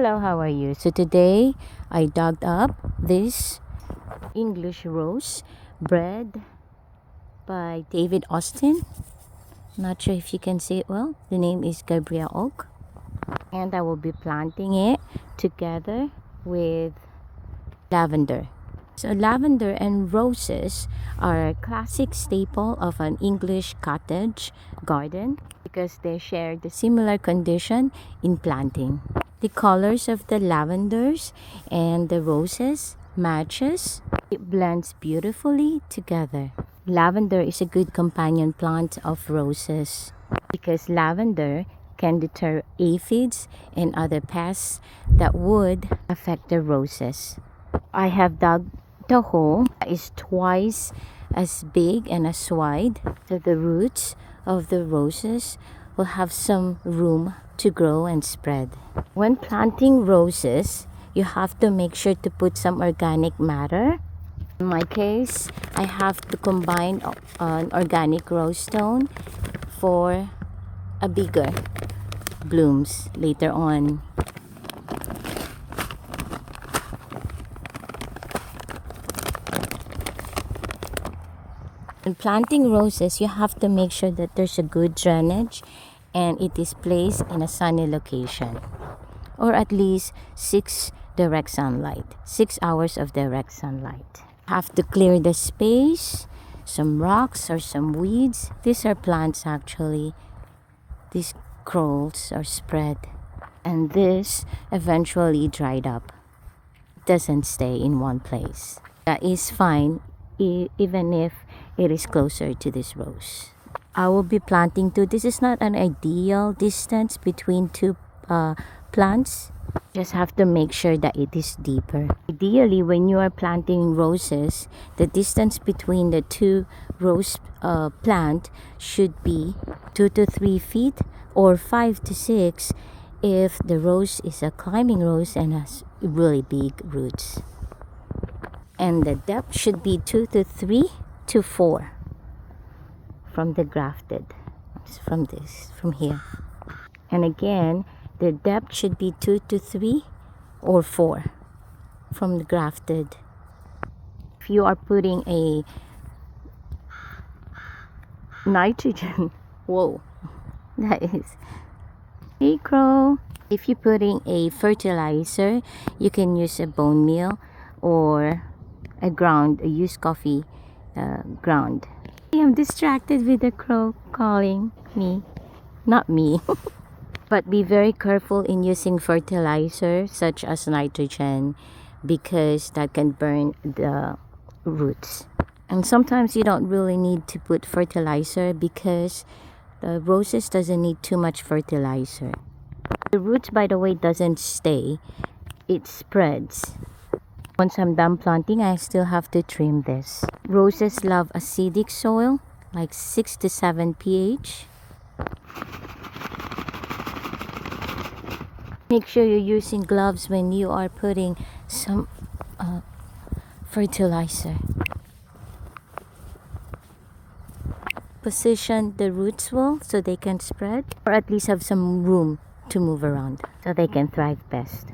Hello, how are you? So today I dug up this English rose bred by David Austin. Not sure if you can see it well. The name is Gabriel Oak, and I will be planting it together with lavender. So lavender and roses are a classic staple of an English cottage garden because they share the similar condition in planting. The colors of the lavenders and the roses matches. It blends beautifully together. Lavender is a good companion plant of roses because lavender can deter aphids and other pests that would affect the roses. I have dug the hole that is twice as big and as wide, so the roots of the roses will have some room to grow and spread. When planting roses, you have to make sure to put some organic matter. In my case, I have to combine an organic rose stone for a bigger blooms later on. When planting roses, you have to make sure that there's a good drainage and it is placed in a sunny location, or at least 6 hours of direct sunlight. Have to clear the space, some rocks or some weeds. These are plants actually. These crawls are spread, and this eventually dried up. It doesn't stay in one place. That is fine even if it is closer to this rose. I will be planting two. This is not an ideal distance between two plants. Just have to make sure that it is deeper. Ideally, when you are planting roses, the distance between the two rose plant should be 2 to 3 feet or 5 to 6 if the rose is a climbing rose and has really big roots. And the depth should be 2 to 3 to 4 from the grafted, from here. And again, the depth should be 2 to 3 or 4 from the grafted. If you are putting a nitrogen, whoa, that is, hey crow. If you're putting a fertilizer, you can use a bone meal or a used coffee ground. I'm distracted with the crow calling me, not me. But be very careful in using fertilizer such as nitrogen because that can burn the roots. And sometimes you don't really need to put fertilizer because the roses doesn't need too much fertilizer. The roots, by the way, doesn't stay. It spreads. Once I'm done planting, I still have to trim this. Roses love acidic soil, like 6 to 7 pH. Make sure you're using gloves when you are putting some fertilizer. Position the roots well so they can spread, or at least have some room to move around so they can thrive best.